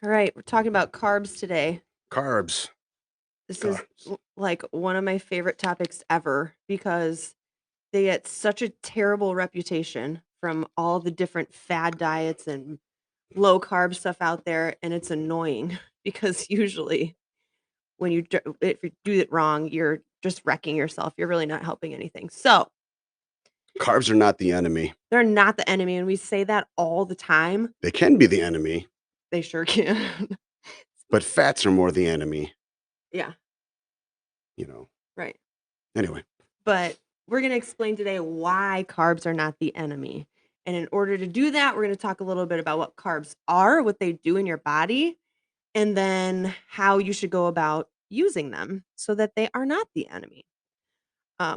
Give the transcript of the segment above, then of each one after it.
All right, we're talking about carbs today. Carbs. This is Carbs. like one of my favorite topics ever because they get such a terrible reputation from all the different fad diets and low carb stuff out there, and it's annoying because usually when if you do it wrong, you're just wrecking yourself. You're really not helping anything. So, Carbs are not the enemy. they're not the enemy, and we say that all the time. They can be the enemy, They sure can. but fats are more the enemy, Yeah, you know. right. Anyway, But we're going to explain today why carbs are not the enemy. And in order to do that, we're going to talk a little bit about what carbs are, what they do in your body, and then how you should go about using them so that they are not the enemy.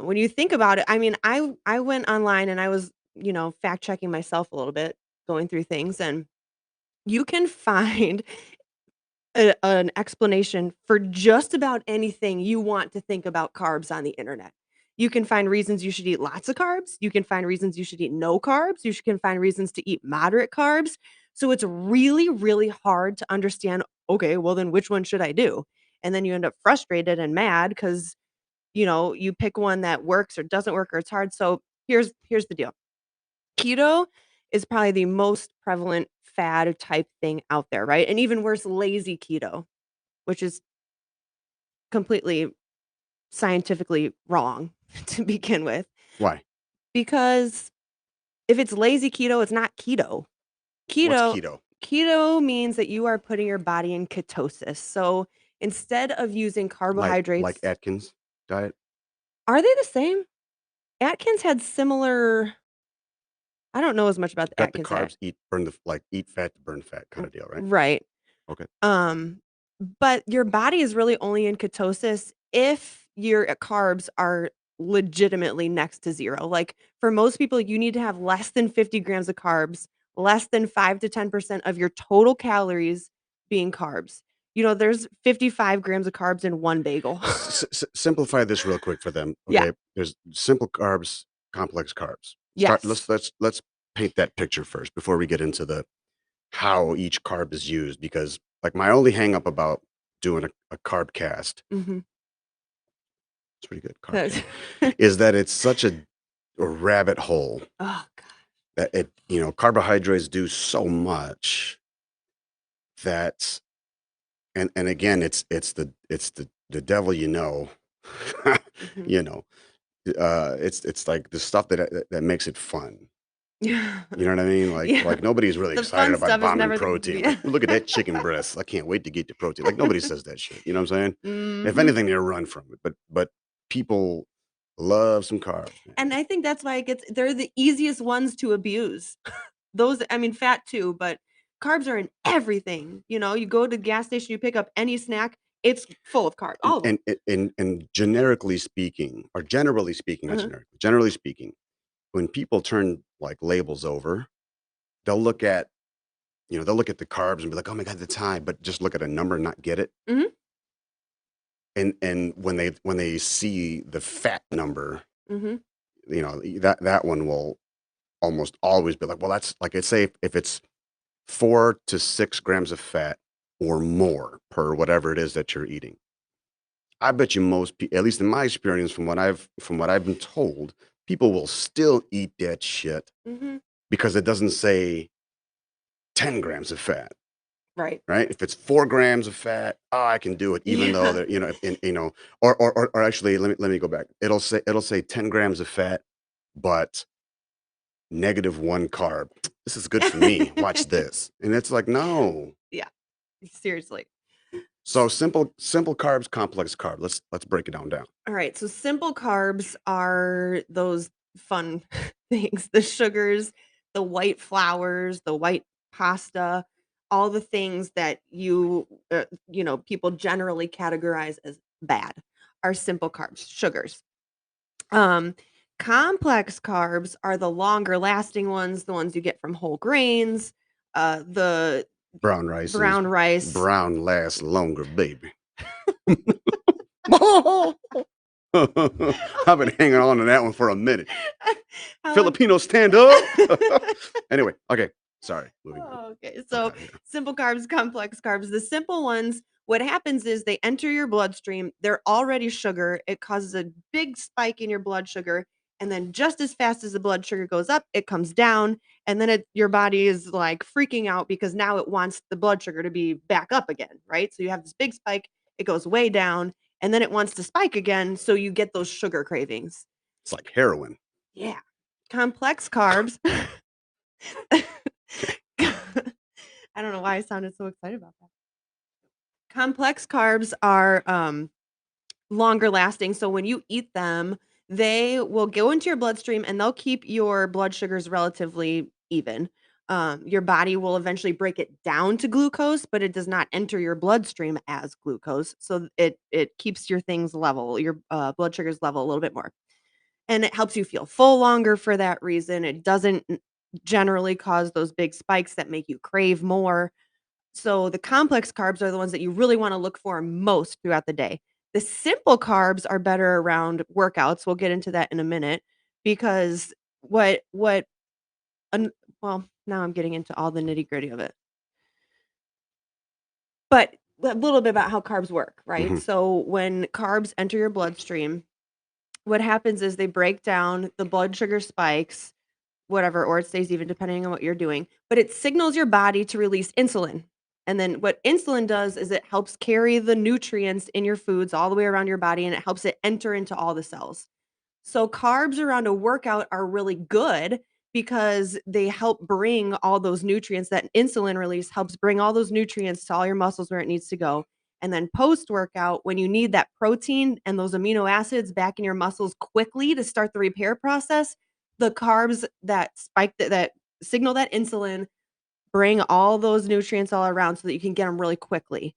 When you think about it, I mean, I went online and I was, fact checking myself a little bit, going through things, and you can find an explanation for just about anything you want to think about carbs on the internet. You can find reasons you should eat lots of carbs. You can find reasons you should eat no carbs. Can find reasons to eat moderate carbs. So it's really, really hard to understand, okay, well, then which one should I do? And then you end up frustrated and mad because, you pick one that works or doesn't work or it's hard. So here's the deal. Keto is probably the most prevalent fad type thing out there, right? And even worse, lazy keto, which is completely scientifically wrong to begin with. why? Because if it's lazy keto, it's not keto. What's Keto keto? keto means that you are putting your body in ketosis. So instead of using Like carbohydrates, Atkins diet? are they the same? Atkins had similar. I don't know as much about the Cut the Atkins carbs, eat fat to burn fat kind of deal, right? right. Okay. Um, but your body is really only in ketosis if your carbs are legitimately next to zero. Like for most people, you need to have less than 50 grams of carbs, less than 5 to 10% of your total calories being carbs. There's 55 grams of carbs in one bagel. Simplify this real quick for them. Yeah. Okay. There's simple carbs, complex carbs. Start. Yes. Let's paint that picture first before we get into the how each carb is used, because like my only hang up about doing a carb cast, Mhm. it's pretty good carb cast, is that it's such a rabbit hole Oh god. that carbohydrates do so much that, and again, it's the devil, Mhm. you know, it's like the stuff that makes it fun. You know what I mean? Yeah. Like nobody's really The excited fun about stuff is bombing never the protein. yeah. Like, look at that chicken breast. I can't wait to get the protein. Like nobody says that shit. You know what I'm saying? If Mhm. anything, they run from it. But people love some carbs, And man. I think that's why they're the easiest ones to abuse. Those I mean, fat too, but carbs are in everything. You go to the gas station, you pick up any snack, it's full of carbs, And all of them. and and generically speaking, or generally speaking, not Uh-huh. generically, generally speaking, when people turn like labels over, they'll look at they'll look at the carbs and be like, oh my god, that's high, but just look at a number and not get it. Mhm, And when they see the fat number, mhm. that one will almost always be like, well, that's like I say, if it's 4 to 6 grams of fat or more per whatever it is that you're eating. I bet you most people, at least in my experience, from what I've been told, people will still eat that shit Mhm. because it doesn't say 10 grams of fat, Right. right? If it's 4 grams of fat, oh, I can do it, even though Yeah. that or actually, let me go back. It'll say 10 grams of fat, but -1 carb. This is good for me. Watch this, and it's like no. Yeah, seriously. So simple carbs, complex carb. Let's break it down. Alright, so simple carbs are those fun things, the sugars, the white flours, the white pasta, all the things that people generally categorize as bad are simple carbs, sugars. Um, Complex carbs are the longer lasting ones, the ones you get from whole grains, the Brown rice is brown rice. brown lasts longer, baby. I've been hanging on to that one for a minute. How Filipino, stand up. Anyway, okay. Sorry, moving on. Oh, okay. I'm So out of here. simple carbs, complex carbs. The simple ones, what happens is they enter your bloodstream. They're already sugar. It causes a big spike in your blood sugar. And then just as fast as the blood sugar goes up, it comes down. And then your body is like freaking out because now it wants the blood sugar to be back up again, right? So you have this big spike, it goes way down, and then it wants to spike again. So you get those sugar cravings. It's like heroin. Yeah. Complex carbs. Okay. I don't know why I sounded so excited about that. Complex carbs are longer lasting. So when you eat them, they will go into your bloodstream and they'll keep your blood sugars relatively even. Your body will eventually break it down to glucose, but it does not enter your bloodstream as glucose. So it keeps your things level, your blood sugars level a little bit more, and it helps you feel full longer for that reason. It doesn't generally cause those big spikes that make you crave more. So the complex carbs are the ones that you really wanna look for most throughout the day. The simple carbs are better around workouts. We'll get into that in a minute because what an well, now I'm getting into all the nitty-gritty of it. But a little bit about how carbs work, right? Mhm. So when carbs enter your bloodstream, what happens is they break down, the blood sugar spikes, whatever, or it stays even depending on what you're doing, but it signals your body to release insulin. And then what insulin does is it helps carry the nutrients in your foods all the way around your body and it helps it enter into all the cells. So carbs around a workout are really good because they help bring all those nutrients that insulin release helps bring all those nutrients to all your muscles where it needs to go. And then post workout, when you need that protein and those amino acids back in your muscles quickly to start the repair process, the carbs that spike that signal that insulin bring all those nutrients all around so that you can get them really quickly.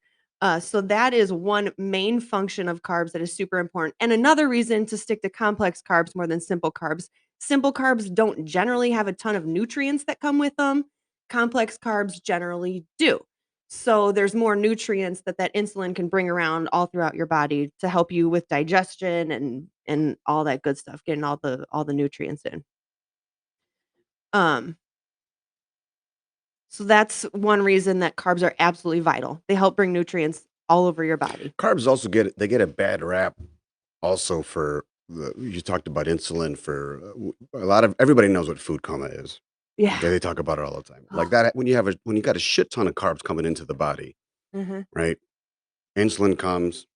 So that is one main function of carbs that is super important. And another reason to stick to complex carbs more than simple carbs. Simple carbs don't generally have a ton of nutrients that come with them. Complex carbs generally do. So there's more nutrients that insulin can bring around all throughout your body to help you with digestion and all that good stuff, getting all the nutrients in. Um So that's one reason that carbs are absolutely vital. They help bring nutrients all over your body. Carbs also get a bad rap also for the you talked about insulin for, a lot of everybody knows what food coma is. Yeah. Okay, they talk about it all the time. Like that when you got a shit ton of carbs coming into the body, Mhm, right? Insulin comes.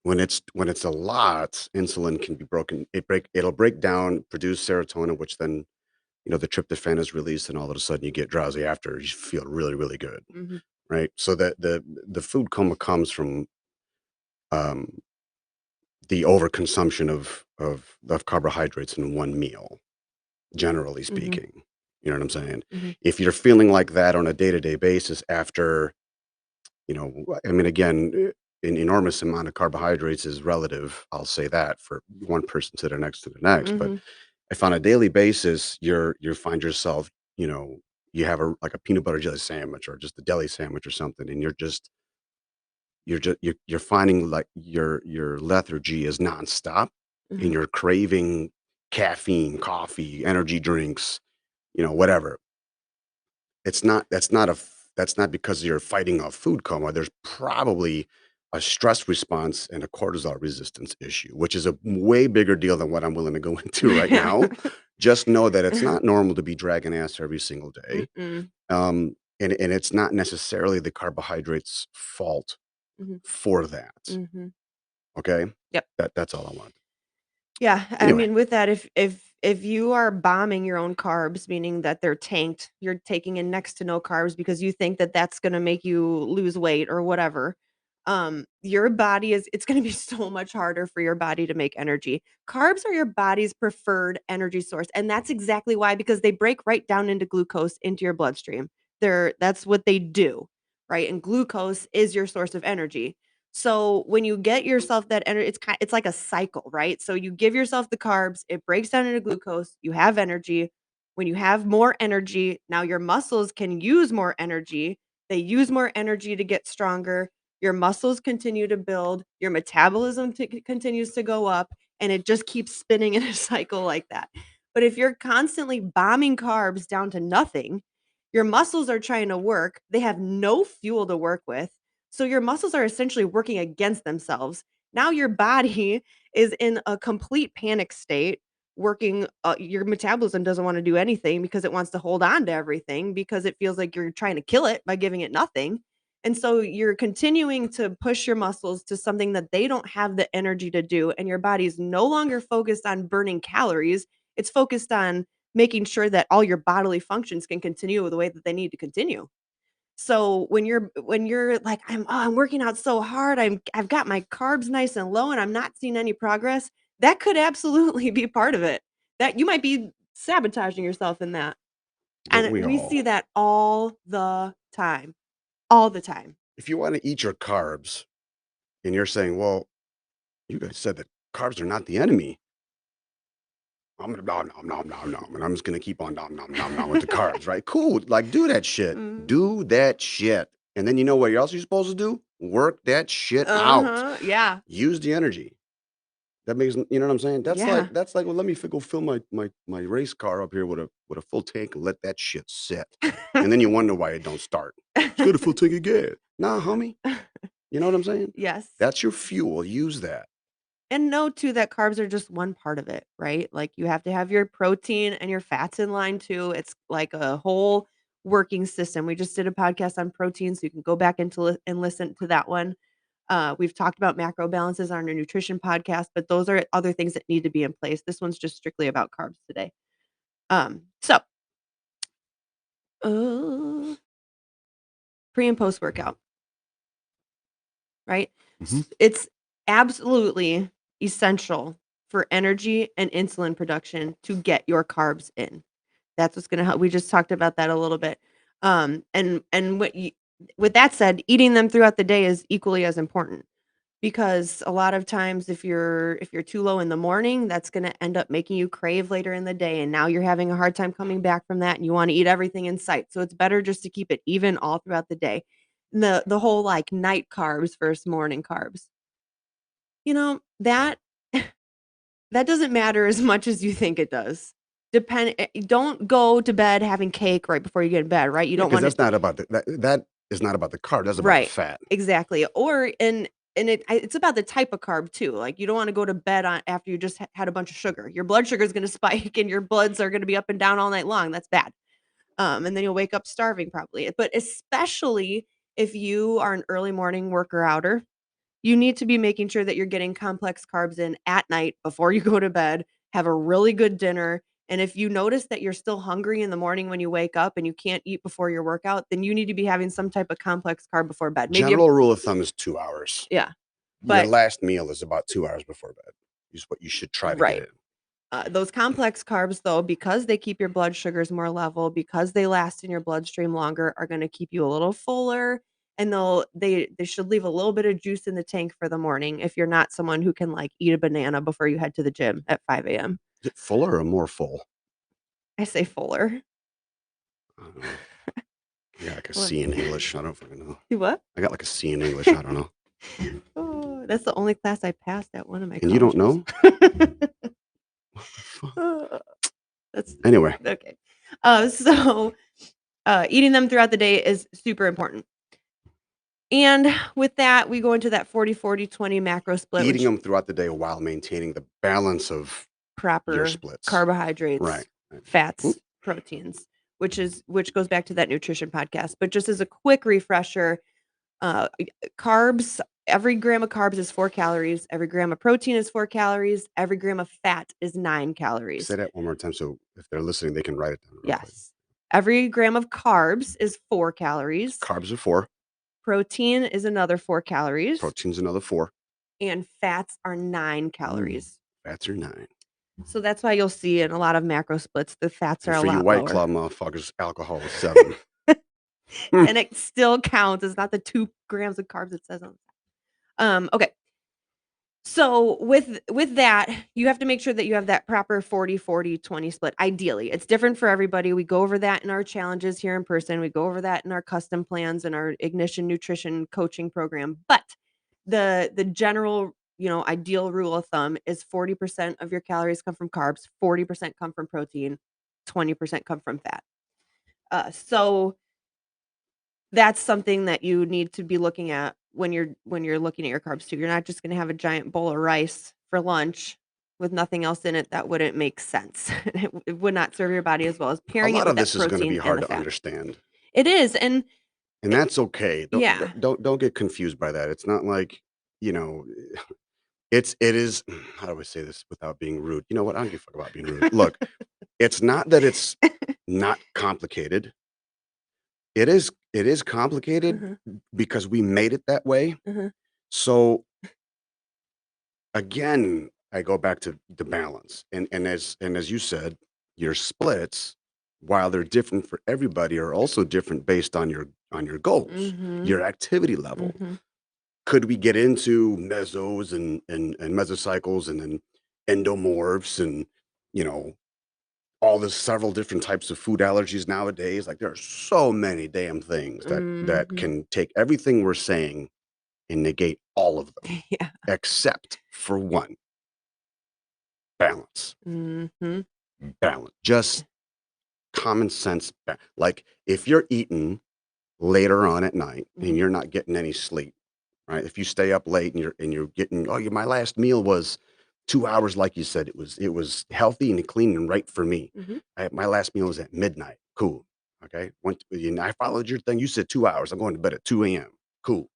When it's a lot, insulin can be broken. It'll break down, produce serotonin, which then, the tryptophan is released, and all of a sudden you get drowsy after. You feel really, really good, mhm, right? So the food coma comes from, um, the overconsumption of carbohydrates in one meal, generally mhm, speaking. You know what I'm saying? mhm, If you're feeling like that on a day-to-day basis after, I mean, again, an enormous amount of carbohydrates is relative. I'll say that for one person to the next to the next. But mhm, if on a daily basis you find yourself, you have like a peanut butter jelly sandwich or just a deli sandwich or something, and you're finding like your lethargy is nonstop, and mhm. you're craving caffeine, coffee, energy drinks, whatever. That's not because you're fighting a food coma. There's probably a stress response and a cortisol resistance issue, which is a way bigger deal than what I'm willing to go into right Yeah. now. Just know that it's not normal to be dragging ass every single day. Mm-mm. And it's not necessarily the carbohydrates' fault Mhm, for that. mhm. Okay? Yep. That's all I want. Yeah, I Anyway, mean, with that, if you are bombing your own carbs, meaning that they're tanked, you're taking in next to no carbs because you think that that's gonna make you lose weight or whatever, your body is it's gonna be so much harder for your body to make energy. Carbs are your body's preferred energy source, and that's exactly why, because they break right down into glucose into your bloodstream. That's what they do, right? And glucose is your source of energy. So when you get yourself that energy, it's like a cycle, right? So you give yourself the carbs, it breaks down into glucose, you have energy. When you have more energy, now your muscles can use more energy. They use more energy to get stronger. Your muscles continue to build, your metabolism continues to go up, and it just keeps spinning in a cycle like that. But if you're constantly bombing carbs down to nothing, Your muscles are trying to work. They have no fuel to work with. So your muscles are essentially working against themselves. Now your body is in a complete panic state, working your metabolism doesn't want to do anything because it wants to hold on to everything because it feels like you're trying to kill it by giving it nothing. And so you're continuing to push your muscles to something that they don't have the energy to do. And your body's no longer focused on burning calories. It's focused on making sure that all your bodily functions can continue the way that they need to continue. So when you're like, I'm working out so hard, I've got my carbs nice and low and I'm not seeing any progress, that could absolutely be part of it. That you might be sabotaging yourself in that. Don't And we we all? see that all the time. All the time. If you want to eat your carbs and you're saying, well, you guys said that carbs are not the enemy. I'm gonna nom nom nom nom nom, and I'm just gonna keep on nom nom nom nom with the carbs, right? Cool, like do that shit. Mhm. Do that shit. And then you know what else you're supposed to do? Work that shit out. Uh-huh. Yeah. Use the energy. That makes you know what I'm saying? Yeah. That's like well, let me go fill my race car up here with a full tank and let that shit sit. And then you wonder why it don't start. It's got a full tank of gas. Nah, homie. You know what I'm saying? Yes. That's your fuel. Use that. And know too that carbs are just one part of it, right? Like you have to have your protein and your fats in line too. It's like a whole working system. We just did a podcast on protein, so you can go back and listen to that one. We've talked about macro balances on our nutrition podcast, but those are other things that need to be in place. This one's just strictly about carbs today. So uh, pre and post workout, right? Mhm. It's absolutely essential for energy and insulin production to get your carbs in. That's what's gonna help. We just talked about that a little bit. And with that said, eating them throughout the day is equally as important because a lot of times if you're too low in the morning, that's gonna end up making you crave later in the day, and now you're having a hard time coming back from that, and you wanna eat everything in sight. So it's better just to keep it even all throughout the day. The whole, like, night carbs versus morning carbs. That that doesn't matter as much as you think it does. Don't go to bed having cake right before you get in bed, right? You Yeah, don't because wanna. that's not about that is not about the carb, that's about the Right, fat. exactly, or it's about the type of carb too, like, you don't wanna go to bed on after you just had a bunch of sugar. Your blood sugar is gonna spike and your bloods are gonna be up and down all night long, that's bad. And then you'll wake up starving probably, but especially if you are an early morning worker outer, you need to be making sure that you're getting complex carbs in at night before you go to bed, have a really good dinner, and if you notice that you're still hungry in the morning when you wake up and you can't eat before your workout, then you need to be having some type of complex carb before bed. Maybe a General rule of thumb is 2 hours. yeah, Your but last meal is about 2 hours before bed, is what you should try to get right. in. Those complex carbs, though, because they keep your blood sugars more level, because they last in your bloodstream longer, are going to keep you a little fuller, and they should leave a little bit of juice in the tank for the morning. If you're not someone who can like eat a banana before you head to the gym at 5 a.m., Is it fuller or more full? I say fuller. I don't know. I got like a What? C in English, I don't fucking know. You what? I got like a C in English, I don't know. Oh, that's the only class I passed at one of my And you don't colleges. know? What the fuck? Uh, that's Anyway, okay. So eating them throughout the day is super important. And with that, we go into that 40-40-20 macro split, eating which them throughout the day while maintaining the balance of your proper splits. Right, carbohydrates, right. Oop. fats, proteins, which goes back to that nutrition podcast. But just as a quick refresher, carbs, every gram of carbs is 4 calories, every gram of protein is 4 calories, every gram of fat is 9 calories. Say that one more time so if they're listening, they can write it down real quick. Yes. Every gram of carbs is 4 calories. Carbs are 4, Protein is another 4 calories. protein's another 4. And fats are 9 Ooh, calories. fats are 9. So that's why you'll see in a lot of macro splits, the fats are And a for you lot White lower. Claw motherfuckers, alcohol is 7. Hmm. And it still counts. It's not the 2 grams of carbs it says on okay. So with that, you have to make sure that you have that proper 40-40-20 split, ideally. It's different for everybody. We go over that in our challenges here in person. We go over that in our custom plans and our Ignition Nutrition coaching program. But the general, ideal rule of thumb is 40% of your calories come from carbs, 40% come from protein, 20% come from fat. So that's something that you need to be looking at when you're looking at your carbs too. You're not just gonna have a giant bowl of rice for lunch with nothing else in it. That wouldn't make sense. It would not serve your body as well as A pairing it lot with of that this is gonna protein be and hard the to fat. understand, It is, and and it that's okay. yeah. Don't get confused by that. It's not like, you know, it is how do I say this without being rude? You know what? I don't give a fuck about being rude. Look, it's not that it's not complicated. It is complicated Uh-huh, because we made it that way. uh-huh. So, again, I go back to the balance, and as you said, your splits, while they're different for everybody, are also different based on your goals, Mhm, your activity level. mhm. Could we get into mesos and mesocycles and then endomorphs and, you know, all the several different types of food allergies nowadays? Like, there are so many damn things that Mhm. can take everything we're saying and negate all of them, Yeah. except for one: balance. Mhm. Balance. Just common sense like, if you're eating later on at night and Mhm, you're not getting any sleep, right? If you stay up late and you're getting, "Oh, my last meal was 2 hours," like you said, it was healthy and clean and right for me. mhm, My last meal was at midnight. Cool. Okay. I followed your thing. You said 2 hours. I'm going to bed at 2 a.m. Cool.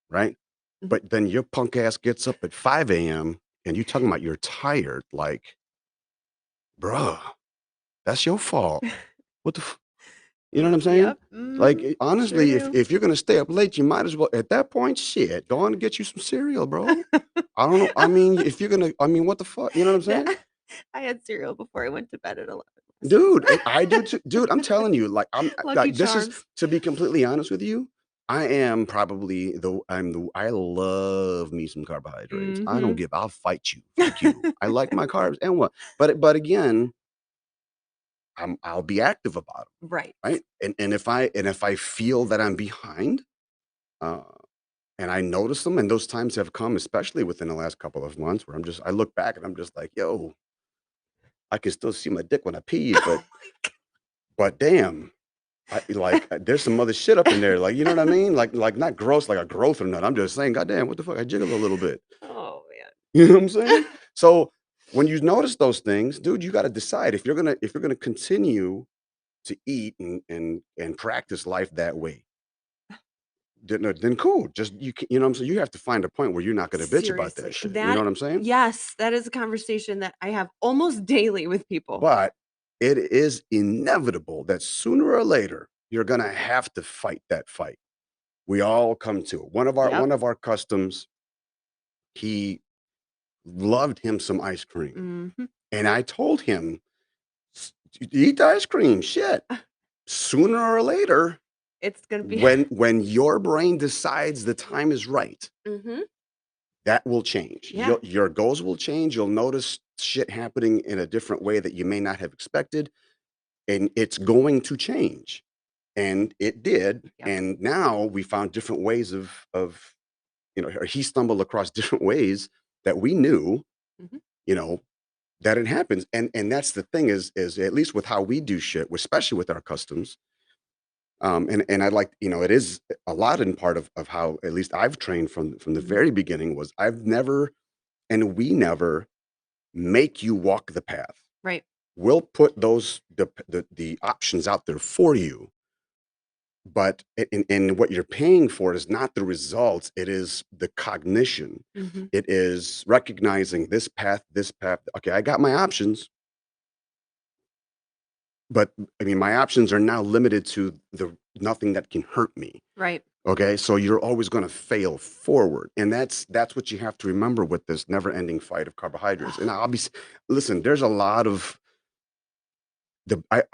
Right? mhm. But then your punk ass gets up at 5 a.m. and you talking about you're tired, like, "Bruh, that's your fault. What the f" You know what I'm saying? Yep. Like, Mhm. Sure honestly, if do. if you're gonna stay up late, you might as well at that point, shit, go on and get you some cereal, bro. I don't know. I mean, if you're gonna I mean, what the fuck? You know what I'm That saying? I had cereal before I went to bed at 11 last Dude, night. I do too. Dude, I'm telling you, like, Lucky like, this is Charms. to be completely honest with you, I am probably I love me some carbohydrates. Mhm. I'll fight you. Fuck you. I like my carbs and what? But again, I'll be active about them, Right. right? And if I feel that I'm behind, uh and I notice them, and those times have come, especially within the last couple of months, where I look back and I'm just like, "Yo, I can still see my dick when I pee, Oh but damn, there's some other shit up in there." Like, you know what I mean? Like not gross, like a growth or nothing. I'm just saying, "God damn, what the fuck? I jiggle a little bit." Oh, man. You know what I'm saying? So, when you notice those things, dude, you gotta decide if you're gonna continue to eat and practice life that way. Then cool. Just you know what I'm saying? You have to find a point where you're not gonna bitch about that Seriously. shit. You know That what I'm saying? yes, that is a conversation that I have almost daily with people. But it is inevitable that sooner or later you're gonna have to fight that fight. We all come to it. Yep. One of our customs, he loved him some ice cream. Mhm. And I told him, Eat the ice cream. Shit. Sooner or later, It's gonna be when your brain decides the time is right, Mhm. that will change. Yeah. Your goals will change. You'll notice shit happening in a different way that you may not have expected, and it's going to change. And it did. Yep. And now we found different ways of or he stumbled across different ways that we knew, Mhm. you know, that it happens. And that's the thing is at least with how we do shit, especially with our customs. And I like, it is a lot in part of how at least I've trained from the Mhm. very beginning was I've never and we never make you walk the path. Right. We'll put the options out there for you, but and what you're paying for is not the results, it is the cognition. Mhm. It is recognizing this path. Okay, I got my options, but I mean, my options are now limited to the nothing that can hurt me. Right. Okay, so you're always going to fail forward, and that's what you have to remember with this never-ending fight of carbohydrates. And Ugh. obviously, listen, there's a lot of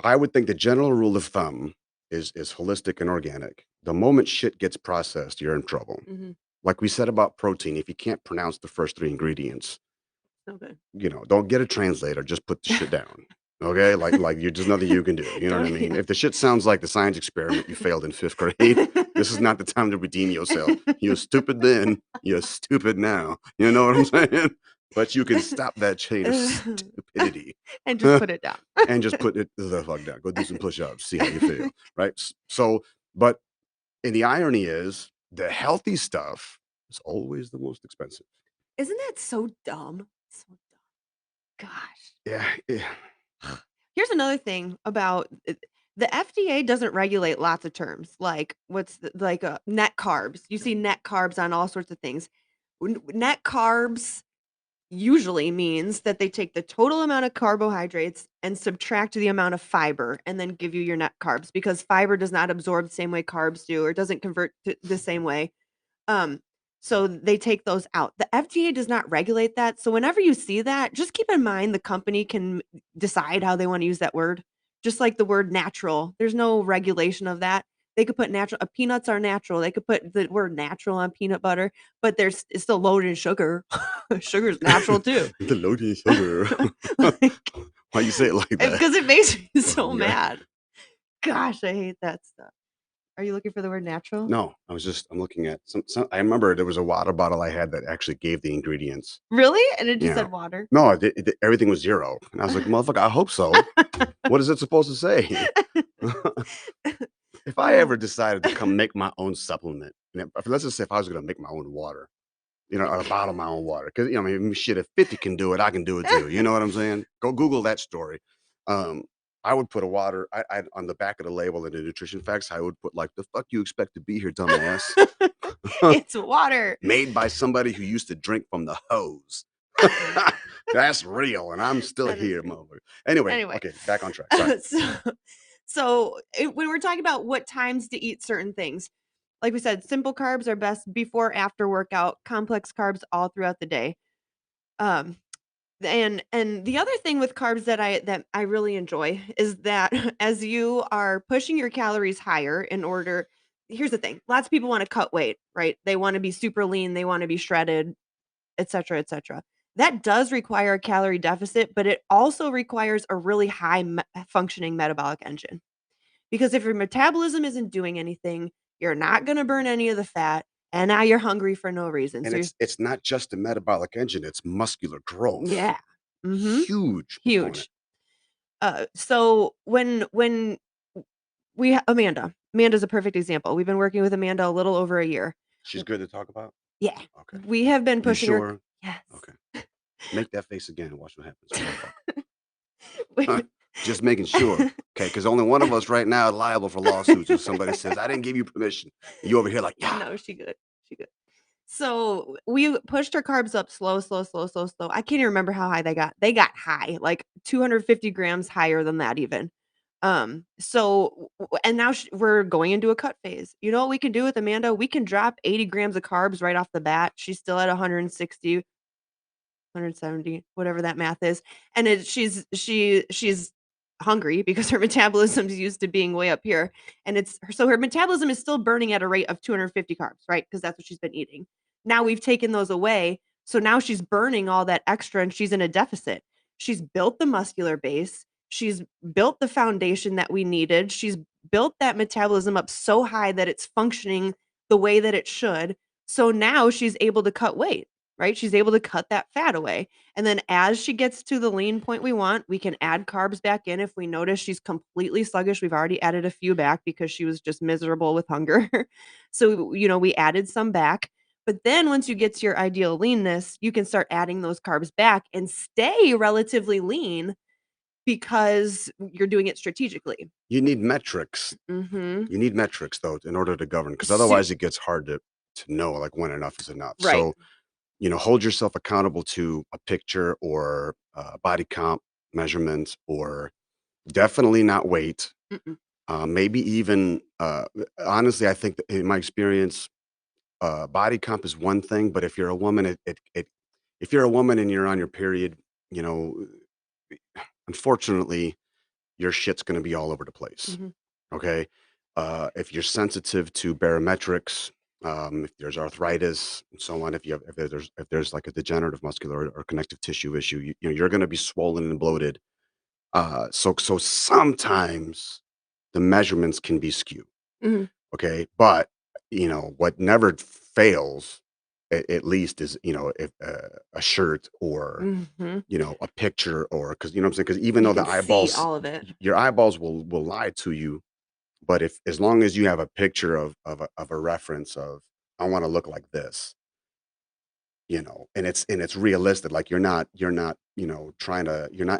I would think the general rule of thumb is holistic and organic. The moment shit gets processed, you're in trouble. Mhm. Like we said about protein, if you can't pronounce the first 3 ingredients, So good. don't get a translator, just put the shit down. Okay? Like you there's nothing you can do. You know what I Don't mean? yeah. If the shit sounds like the science experiment you failed in 5th grade, this is not the time to redeem yourself. You're stupid then, you're stupid now. You know what I'm saying? but you can stop that chain of stupidity. And just put it down. And just put it the fuck down. Go do some push-ups, see how you feel, right? So, but and the irony is the healthy stuff is always the most expensive. Isn't that so dumb? So dumb. Gosh. Yeah, yeah. Here's another thing about the FDA doesn't regulate lots of terms like net carbs. You see net carbs on all sorts of things. Net carbs usually means that they take the total amount of carbohydrates and subtract the amount of fiber and then give you your net carbs because fiber does not absorb the same way carbs do or doesn't convert the same way. Um, so they take those out. The FDA does not regulate that. So whenever you see that, just keep in mind the company can decide how they want to use that word. Just like the word natural. There's no regulation of that. They could put natural peanuts are natural. They could put the word natural on peanut butter, but it's still loaded in sugar. Sugar is natural too. The loaded sugar. Like, Why you say it like that? because it makes me so Yeah. mad. Gosh, I hate that stuff. Are you looking for the word natural? No, I'm looking at some I remember there was a water bottle I had that actually gave the ingredients. Really? And it just Yeah. said water. No, everything was 0. And I was like, "Motherfucker, I hope so. What is it supposed to say?" If I ever Oh. decided to come make my own supplement, and if let's just say if I was gonna make my own water, or bottle my own water, 'cause, I mean, shit, if 50 can do it, I can do it too, you know what I'm saying? Go Google that story. Um, I would put a water I on the back of the label in the nutrition facts, I would put, like, "The fuck you expect to be here, dumbass? It's water. Made by somebody who used to drink from the hose." That's real, and I'm still That is here, real. motherfucker. Anyway, Anyway, okay, back on track, sorry. so when we're talking about what times to eat certain things, like we said, simple carbs are best before, after workout, complex carbs all throughout the day. Um, and the other thing with carbs that I really enjoy is that as you are pushing your calories higher in order here's the thing, lots of people wanna cut weight, right? They wanna be super lean, they wanna be shredded, etcetera, etcetera. That does require a calorie deficit, but it also requires a really high functioning metabolic engine. Because if your metabolism isn't doing anything, you're not gonna burn any of the fat, and now you're hungry for no reason. And So you're it's not just the metabolic engine, it's muscular growth. yeah. Mhm. Huge component. Huge. So when Amanda's a perfect example. We've been working with Amanda a little over a year. She's good to talk about? Yeah. Okay. We have been You pushing her sure? yes. Okay. Make that face again and watch what happens, motherfucker. We Just making sure, okay? Because only one of us right now is liable for lawsuits if somebody says, "I didn't give you permission." You over here like, "Yeah." No, she good. She good. So, we pushed our carbs up slow, slow, slow, slow, slow. I can't even remember how high they got. They got high, like 250 grams higher than that even. So and now we're going into a cut phase. You know what we can do with Amanda? We can drop 80 grams of carbs right off the bat. She's still at 160, 170, whatever that math is. And she's hungry because her metabolism's used to being way up here. And so her metabolism is still burning at a rate of 250 carbs, right? Because that's what she's been eating. Now we've taken those away. So now she's burning all that extra and she's in a deficit. She's built the muscular base. She's built the foundation that we needed. She's built that metabolism up so high that it's functioning the way that it should. So now she's able to cut weight, right? She's able to cut that fat away. And then as she gets to the lean point we want, we can add carbs back in if we notice she's completely sluggish. We've already added a few back because she was just miserable with hunger. So, we added some back. But then once you get to your ideal leanness, you can start adding those carbs back and stay relatively lean because you're doing it strategically. You need metrics. Mhm. You need metrics, though, in order to govern, because Su otherwise it gets hard to know, like, when enough is enough. right. So, hold yourself accountable to a picture or, body comp measurements or definitely not weight. Mm-mm. Maybe even, honestly, I think that in my experience, body comp is one thing, but if you're a woman, if you're a woman and you're on your period, you know, unfortunately, your shit's gonna be all over the place, Mhm. okay? If you're sensitive to barometrics, if there's arthritis and so on, if there's like a degenerative muscular or connective tissue issue, you're gonna be swollen and bloated. So sometimes the measurements can be skewed. Mhm. Okay. But, what never fails at least is, if, a shirt or, Mhm. a picture or because you know what I'm saying? Because even You though can the see eyeballs all of it. your eyeballs will lie to you, but if as long as you have a picture of a reference of, "I wanna look like this," and it's realistic, like, you're not, you're not in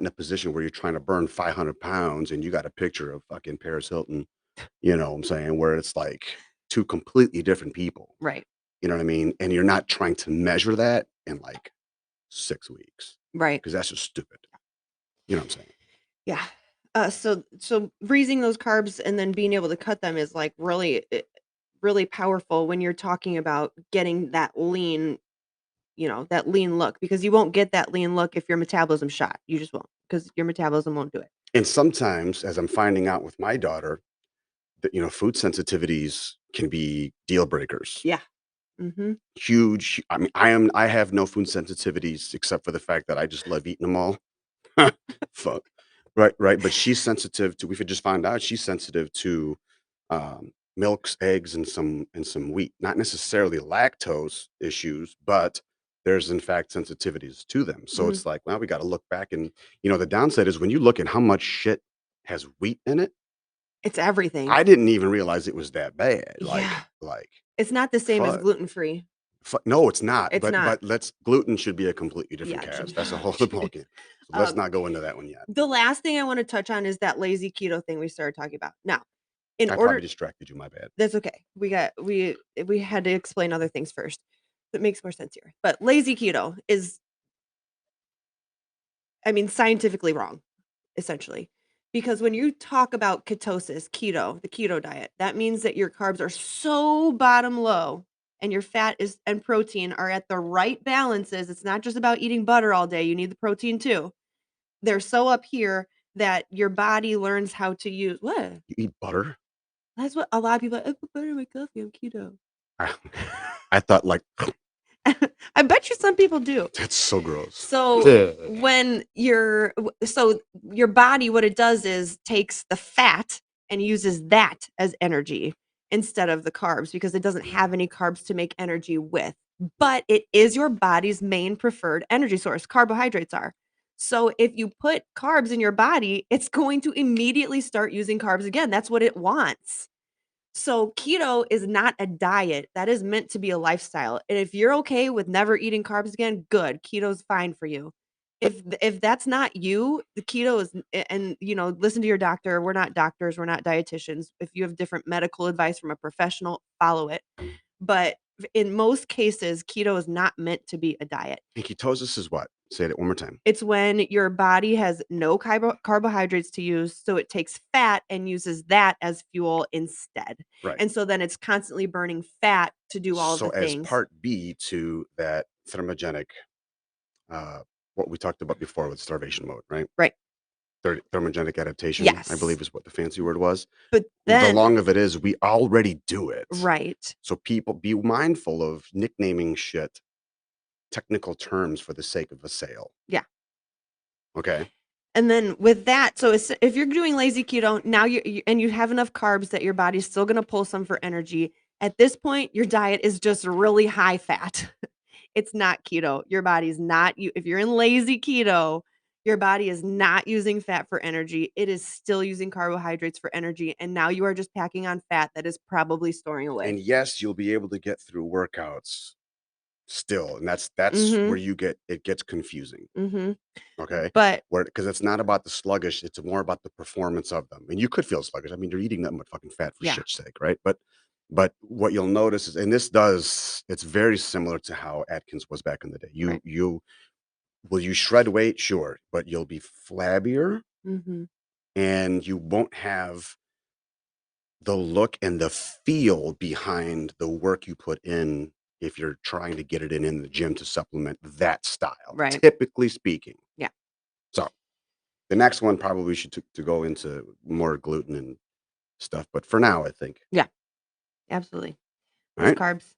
a position where you're trying to burn 500 pounds and you got a picture of fucking Paris Hilton, you know what I'm saying? Where it's like 2 completely different people, Right. you know what I mean? And you're not trying to measure that in, like, 6 weeks Right. because that's just stupid, you know what I'm saying? Yeah. So freezing those carbs and then being able to cut them is like really powerful when you're talking about getting that lean, that lean look because you won't get that lean look if your metabolism shot. You just won't because your metabolism won't do it. And sometimes, as I'm finding out with my daughter, that, food sensitivities can be deal breakers. Yeah. Mhm. Huge. I mean, I have no food sensitivities except for the fact that I just love eating them all. Fuck. Right, right. But she's sensitive to. We could just find out she's sensitive to milks, eggs, and some wheat. Not necessarily lactose issues, but there's in fact sensitivities to them. So Mhm. it's like, well, we got to look back, and the downside is when you look at how much shit has wheat in it. It's everything. I didn't even realize it was that bad. Yeah. Like It's not the same as fuck. gluten-free. No, it's not, It's but not. let's gluten should be a completely different Yeah, it should cast. That's a whole other not. ballgame. So let's um not go into that one yet. The last thing I wanna touch on is that lazy keto thing we started talking about. Now, in I probably order distracted you, my bad. that's okay. We had to explain other things first. That makes more sense here. But lazy keto is, I mean, scientifically wrong, essentially. Because when you talk about ketosis, keto, the keto diet, that means that your carbs are so bottom low and your fat is and protein are at the right balances. It's not just about eating butter all day. You need the protein too. They're so up here that your body learns how to use what? You eat butter? That's what a lot of people, "I put butter in my coffee, I'm keto." I I thought like I bet you some people do. that's so gross. So, Ugh. when so your body, what it does is takes the fat and uses that as energy instead of the carbs because it doesn't have any carbs to make energy with. But it is your body's main preferred energy source, carbohydrates are. So, if you put carbs in your body, it's going to immediately start using carbs again. That's what it wants. So keto is not a diet. That is meant to be a lifestyle. And if you're okay with never eating carbs again, good. Keto's fine for you. If that's not you, the keto is and listen to your doctor. We're not doctors, we're not dietitians. If you have different medical advice from a professional, follow it. But in most cases, keto is not meant to be a diet. And ketosis is what? Say it one more time. It's when your body has no carbohydrates to use, so it takes fat and uses that as fuel instead. Right. And so then it's constantly burning fat to do all of So the as things. part B to that thermogenic, uh, what we talked about before with starvation mode, right? Right. Thermogenic adaptation, I Yes. believe is what the fancy word was. But The then long of it is we already do it. right. So people be mindful of nicknaming shit technical terms for the sake of a sale. Yeah. Okay. And then with that, so if you're doing lazy keto, now and you have enough carbs that your body's still gonna pull some for energy. At this point, your diet is just really high fat. It's not keto. Your body's not you if you're in lazy keto, your body is not using fat for energy. It is still using carbohydrates for energy, and now you are just packing on fat that is probably storing away. And yes, you'll be able to get through workouts still. And that's where Mhm. it gets confusing. Mhm. Okay. But Where because it's not about the sluggish, it's more about the performance of them. And you could feel sluggish. I mean, you're eating nothing but fucking fat for yeah, shit's sake, right? But what you'll notice is, and it's very similar to how Atkins was back in the day. You right. you will you shred weight? Sure, but you'll be flabbier Mhm. and you won't have the look and the feel behind the work you put in if you're trying to get it in the gym to supplement that style, Right. typically speaking. Yeah. So the next one probably should to go into more gluten and stuff, but for now, I think. Yeah. Absolutely. All Less right. carbs.